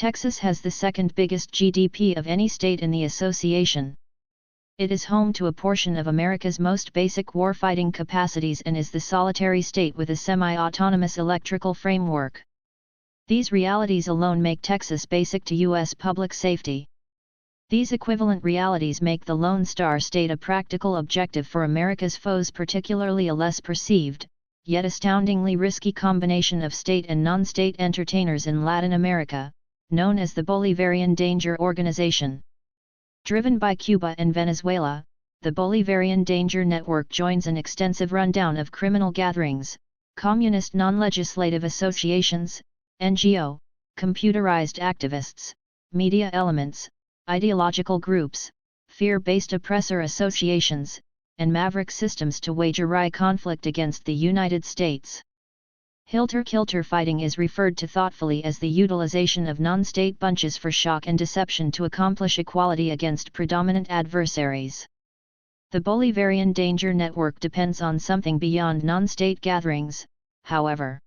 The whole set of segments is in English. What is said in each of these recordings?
Texas has the second biggest GDP of any state in the association. It is home to a portion of America's most basic warfighting capacities and is the solitary state with a semi-autonomous electrical framework. These realities alone make Texas basic to U.S. public safety. These equivalent realities make the Lone Star State a practical objective for America's foes, particularly a less perceived, yet astoundingly risky combination of state and non-state entertainers in Latin America, known as the Bolivarian Danger Organization. Driven by Cuba and Venezuela, the Bolivarian Danger Network joins an extensive rundown of criminal gatherings, communist non-legislative associations, NGO, computerized activists, media elements, ideological groups, fear-based oppressor associations, and maverick systems to wage a wry conflict against the United States. Hilter-kilter fighting is referred to thoughtfully as the utilization of non-state bunches for shock and deception to accomplish equality against predominant adversaries. The Bolivarian Danger Network depends on something beyond non-state gatherings, however.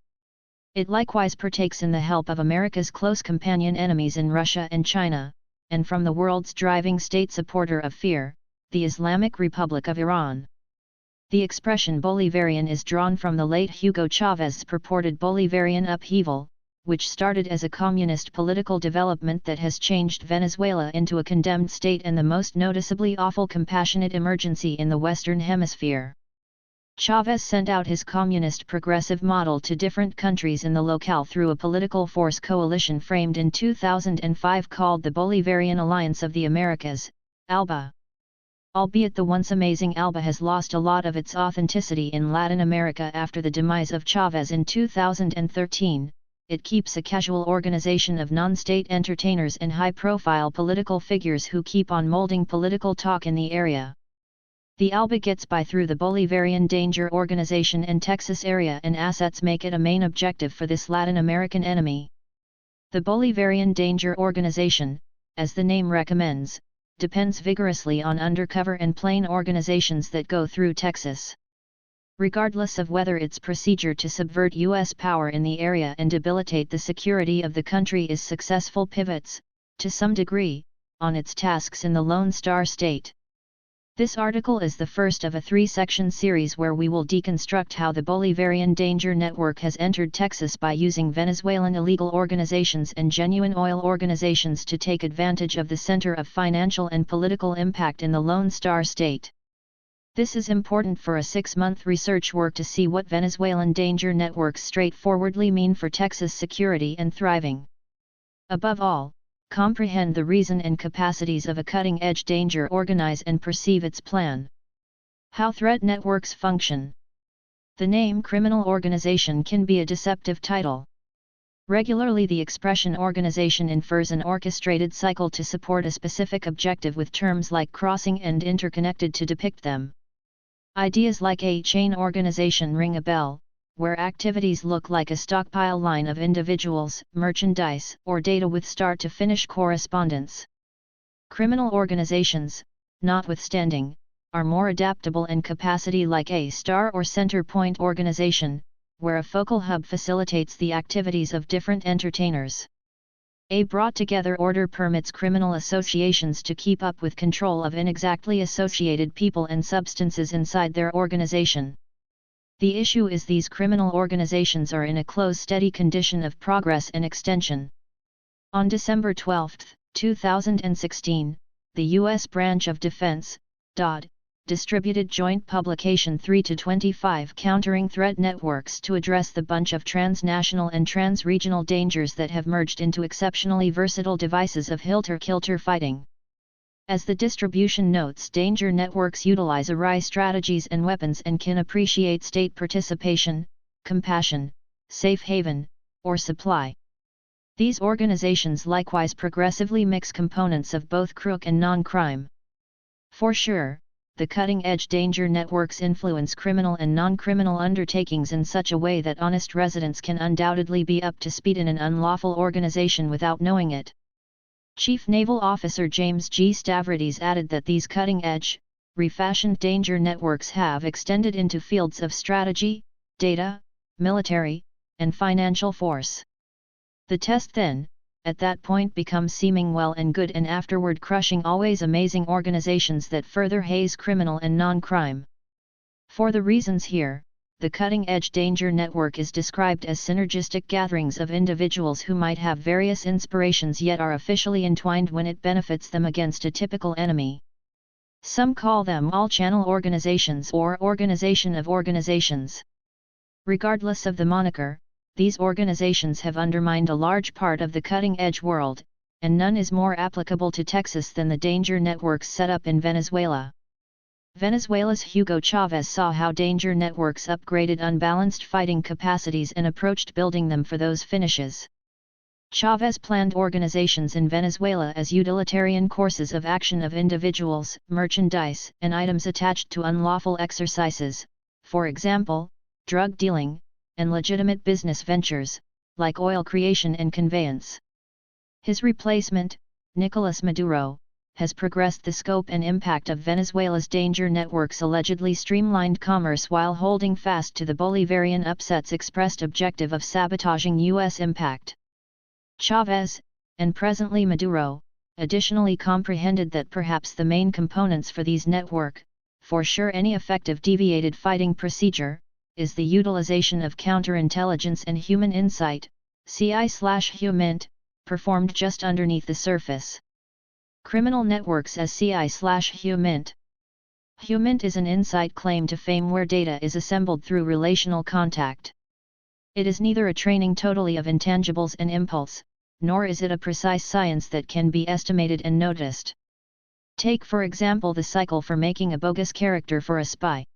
It likewise partakes in the help of America's close companion enemies in Russia and China, and from the world's driving state supporter of fear, the Islamic Republic of Iran. The expression Bolivarian is drawn from the late Hugo Chávez's purported Bolivarian upheaval, which started as a communist political development that has changed Venezuela into a condemned state and the most noticeably awful compassionate emergency in the Western Hemisphere. Chávez sent out his communist progressive model to different countries in the locale through a political force coalition framed in 2005 called the Bolivarian Alliance of the Americas, ALBA. Albeit the once amazing ALBA has lost a lot of its authenticity in Latin America after the demise of Chávez in 2013, it keeps a casual organization of non-state entertainers and high-profile political figures who keep on molding political talk in the area. The ALBA gets by through the Bolivarian Danger Organization and Texas area, and assets make it a main objective for this Latin American enemy. The Bolivarian Danger Organization, as the name recommends, depends vigorously on undercover and plain organizations that go through Texas. Regardless of whether its procedure to subvert U.S. power in the area and debilitate the security of the country is successful, pivots, to some degree, on its tasks in the Lone Star State. This article is the first of a 3-section series where we will deconstruct how the Bolivarian Danger Network has entered Texas by using Venezuelan illegal organizations and genuine oil organizations to take advantage of the center of financial and political impact in the Lone Star State. This is important for a 6-month research work to see what Venezuelan danger networks straightforwardly mean for Texas security and thriving. Above all, comprehend the reason and capacities of a cutting-edge danger, organize and perceive its plan. How threat networks function. The name criminal organization can be a deceptive title. Regularly the expression organization infers an orchestrated cycle to support a specific objective with terms like crossing and interconnected to depict them. Ideas like a chain organization ring a bell, where activities look like a stockpile line of individuals, merchandise, or data with start-to-finish correspondence. Criminal organizations, notwithstanding, are more adaptable in capacity, like a star or center point organization, where a focal hub facilitates the activities of different entertainers. A brought-together order permits criminal associations to keep up with control of inexactly associated people and substances inside their organization. The issue is these criminal organizations are in a close, steady condition of progress and extension. On December 12, 2016, the U.S. Branch of Defense, DoD, distributed Joint Publication 3-25 Countering Threat Networks to address the bunch of transnational and trans-regional dangers that have merged into exceptionally versatile devices of hilter-kilter fighting. As the distribution notes, danger networks utilize a wry strategies and weapons and can appreciate state participation, compassion, safe haven, or supply. These organizations likewise progressively mix components of both crook and non-crime. For sure, the cutting-edge danger networks influence criminal and non-criminal undertakings in such a way that honest residents can undoubtedly be up to speed in an unlawful organization without knowing it. Chief Naval Officer James G. Stavridis added that these cutting-edge, refashioned danger networks have extended into fields of strategy, data, military, and financial force. The test then, at that point become seeming well and good and afterward crushing always amazing organizations that further haze criminal and non-crime. For the reasons here, the cutting-edge danger network is described as synergistic gatherings of individuals who might have various inspirations yet are officially entwined when it benefits them against a typical enemy. Some call them all-channel organizations or organization of organizations. Regardless of the moniker, these organizations have undermined a large part of the cutting-edge world, and none is more applicable to Texas than the danger networks set up in Venezuela. Venezuela's Hugo Chavez saw how danger networks upgraded unbalanced fighting capacities and approached building them for those finishes. Chavez planned organizations in Venezuela as utilitarian courses of action of individuals, merchandise, and items attached to unlawful exercises, for example, drug dealing, and legitimate business ventures, like oil creation and conveyance. His replacement, Nicolas Maduro, has progressed the scope and impact of Venezuela's danger network's allegedly streamlined commerce while holding fast to the Bolivarian upset's expressed objective of sabotaging U.S. impact. Chavez, and presently Maduro, additionally comprehended that perhaps the main components for these network, for sure any effective deviated fighting procedure, is the utilization of counterintelligence and human insight, CI/HUMINT, performed just underneath the surface. Criminal networks as CI/HUMINT. HUMINT is an insight claim to fame where data is assembled through relational contact. It is neither a training totally of intangibles and impulse, nor is it a precise science that can be estimated and noticed. Take for example the cycle for making a bogus character for a spy.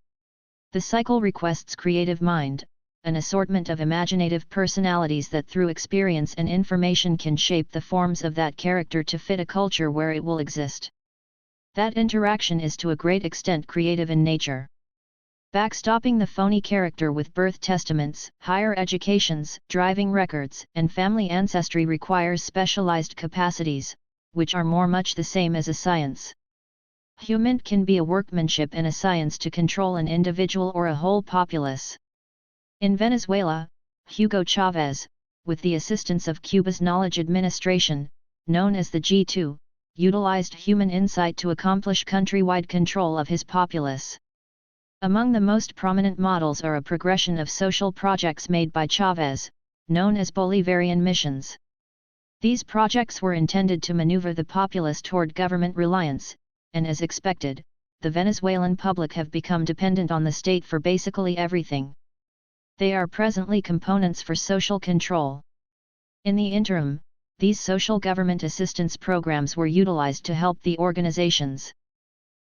The cycle requests creative mind, an assortment of imaginative personalities that through experience and information can shape the forms of that character to fit a culture where it will exist. That interaction is to a great extent creative in nature. Backstopping the phony character with birth testaments, higher educations, driving records, and family ancestry requires specialized capacities, which are much the same as a science. HUMINT can be a workmanship and a science to control an individual or a whole populace. In Venezuela, Hugo Chavez, with the assistance of Cuba's knowledge administration, known as the G2, utilized human insight to accomplish countrywide control of his populace. Among the most prominent models are a progression of social projects made by Chavez, known as Bolivarian missions. These projects were intended to maneuver the populace toward government reliance, and as expected, the Venezuelan public have become dependent on the state for basically everything. They are presently components for social control. In the interim, these social government assistance programs were utilized to help the organizations.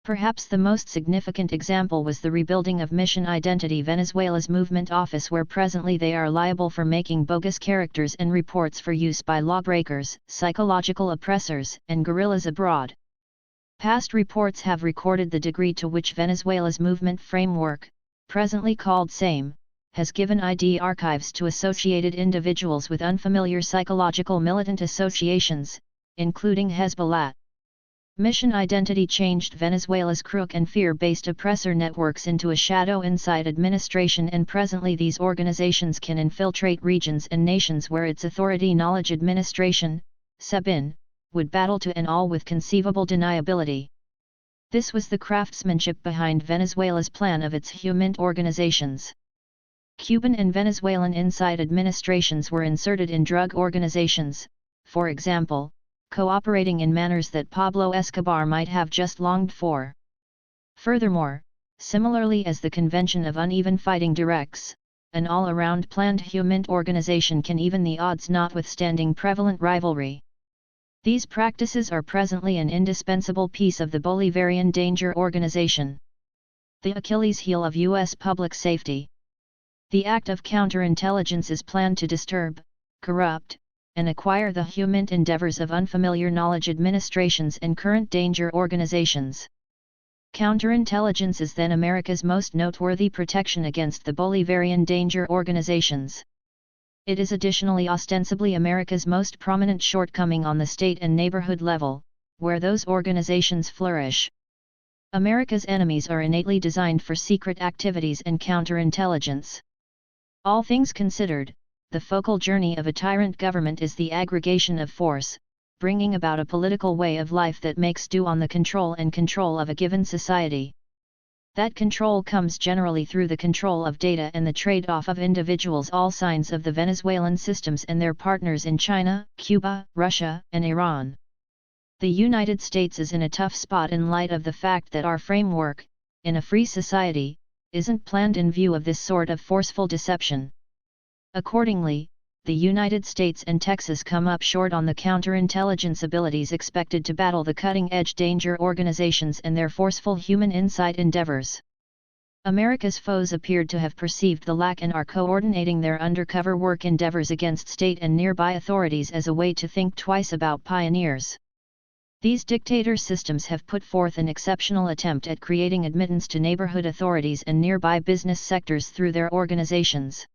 Perhaps the most significant example was the rebuilding of Mission Identity Venezuela's movement office, where presently they are liable for making bogus characters and reports for use by lawbreakers, psychological oppressors, and guerrillas abroad. Past reports have recorded the degree to which Venezuela's movement framework, presently called SAME, has given ID archives to associated individuals with unfamiliar psychological militant associations, including Hezbollah. Mission Identity changed Venezuela's crook and fear-based oppressor networks into a shadow inside administration, and presently these organizations can infiltrate regions and nations where its authority knowledge administration, SEBIN, would battle to and all with conceivable deniability. This was the craftsmanship behind Venezuela's plan of its HUMINT organizations. Cuban and Venezuelan inside administrations were inserted in drug organizations, for example, cooperating in manners that Pablo Escobar might have just longed for. Furthermore, similarly as the Convention of Uneven Fighting directs, an all-around planned HUMINT organization can even the odds notwithstanding prevalent rivalry. These practices are presently an indispensable piece of the Bolivarian danger organization. The Achilles heel of U.S. public safety. The act of counterintelligence is planned to disturb, corrupt, and acquire the HUMINT endeavors of unfamiliar knowledge administrations and current danger organizations. Counterintelligence is then America's most noteworthy protection against the Bolivarian danger organizations. It is additionally ostensibly America's most prominent shortcoming on the state and neighborhood level, where those organizations flourish. America's enemies are innately designed for secret activities and counterintelligence. All things considered, the focal journey of a tyrant government is the aggregation of force, bringing about a political way of life that makes do on the control of a given society. That control comes generally through the control of data and the trade-off of individuals. All signs of the Venezuelan systems and their partners in China, Cuba, Russia, and Iran. The United States is in a tough spot in light of the fact that our framework, in a free society, isn't planned in view of this sort of forceful deception. Accordingly, the United States and Texas come up short on the counterintelligence abilities expected to battle the cutting-edge danger organizations and their forceful human insight endeavors. America's foes appeared to have perceived the lack and are coordinating their undercover work endeavors against state and nearby authorities as a way to think twice about pioneers. These dictator systems have put forth an exceptional attempt at creating admittance to neighborhood authorities and nearby business sectors through their organizations.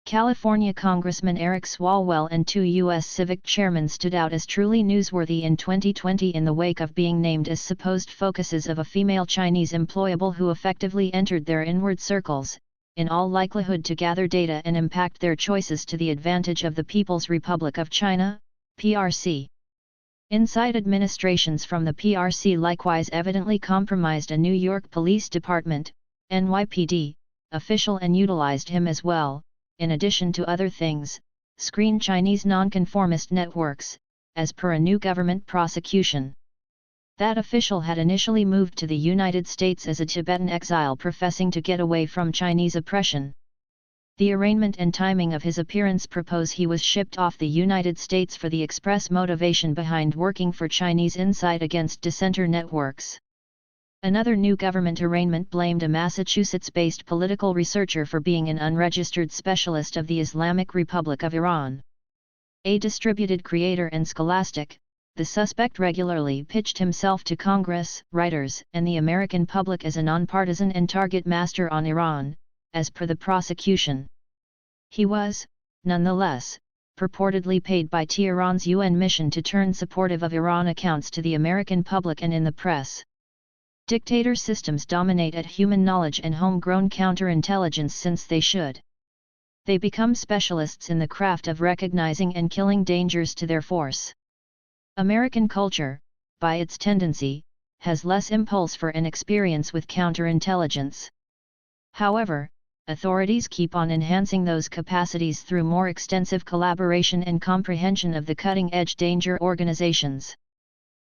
California Congressman Eric Swalwell and 2 U.S. civic chairmen stood out as truly newsworthy in 2020 in the wake of being named as supposed focuses of a female Chinese employable who effectively entered their inward circles, in all likelihood to gather data and impact their choices to the advantage of the People's Republic of China, PRC. Inside administrations from the PRC likewise evidently compromised a New York Police Department, NYPD, official and utilized him as well, in addition to other things, screen Chinese nonconformist networks, as per a new government prosecution. That official had initially moved to the United States as a Tibetan exile professing to get away from Chinese oppression. The arraignment and timing of his appearance propose he was shipped off the United States for the express motivation behind working for Chinese insight against dissenter networks. Another new government arraignment blamed a Massachusetts-based political researcher for being an unregistered specialist of the Islamic Republic of Iran. A distributed creator and scholastic, the suspect regularly pitched himself to Congress, writers, and the American public as a nonpartisan and target master on Iran, as per the prosecution. He was, nonetheless, purportedly paid by Tehran's UN mission to turn supportive of Iran accounts to the American public and in the press. Dictator systems dominate at human knowledge and homegrown counterintelligence since they should. They become specialists in the craft of recognizing and killing dangers to their force. American culture, by its tendency, has less impulse for an experience with counterintelligence. However, authorities keep on enhancing those capacities through more extensive collaboration and comprehension of the cutting-edge danger organizations.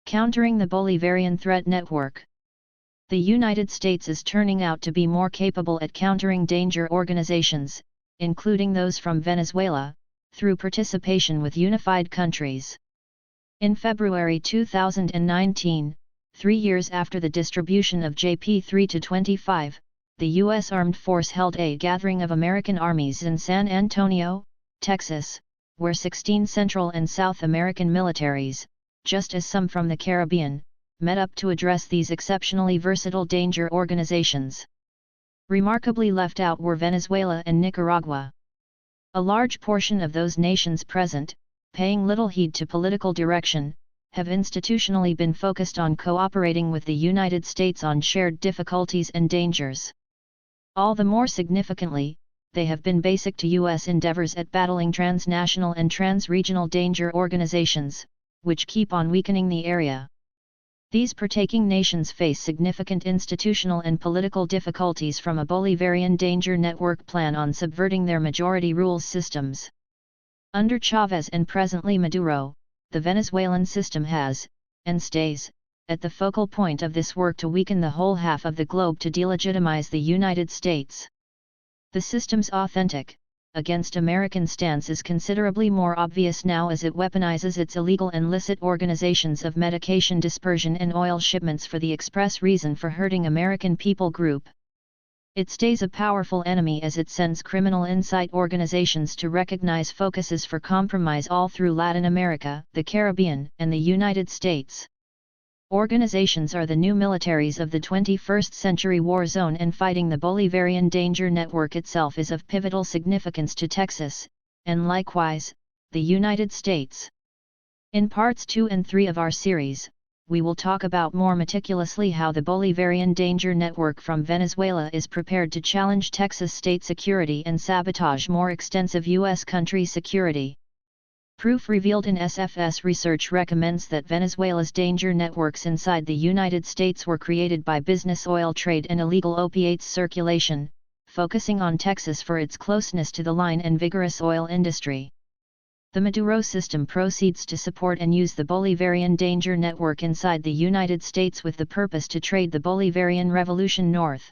Countering the Bolivarian threat network. The United States is turning out to be more capable at countering danger organizations, including those from Venezuela, through participation with unified countries. In February 2019, 3 years after the distribution of JP-3-25, the U.S. Armed Force held a gathering of American armies in San Antonio, Texas, where 16 Central and South American militaries, just as some from the Caribbean, met up to address these exceptionally versatile danger organizations. Remarkably left out were Venezuela and Nicaragua. A large portion of those nations present, paying little heed to political direction, have institutionally been focused on cooperating with the United States on shared difficulties and dangers. All the more significantly, they have been basic to U.S. endeavors at battling transnational and trans-regional danger organizations, which keep on weakening the area. These partaking nations face significant institutional and political difficulties from a Bolivarian danger network plan on subverting their majority rules systems. Under Chavez and presently Maduro, the Venezuelan system has, and stays, at the focal point of this work to weaken the whole half of the globe to delegitimize the United States. The system's authentic, against American stance is considerably more obvious now as it weaponizes its illegal and licit organizations of medication dispersion and oil shipments for the express reason for hurting American people group. It stays a powerful enemy as it sends criminal insight organizations to recognize focuses for compromise all through Latin America, the Caribbean, and the United States. Organizations are the new militaries of the 21st century war zone, and fighting the Bolivarian danger network itself is of pivotal significance to Texas, and likewise, the United States. In parts 2 and 3 of our series, we will talk about more meticulously how the Bolivarian danger network from Venezuela is prepared to challenge Texas state security and sabotage more extensive U.S. country security. Proof revealed in SFS research recommends that Venezuela's danger networks inside the United States were created by business oil trade and illegal opiates circulation, focusing on Texas for its closeness to the line and vigorous oil industry. The Maduro system proceeds to support and use the Bolivarian danger network inside the United States with the purpose to trade the Bolivarian Revolution north.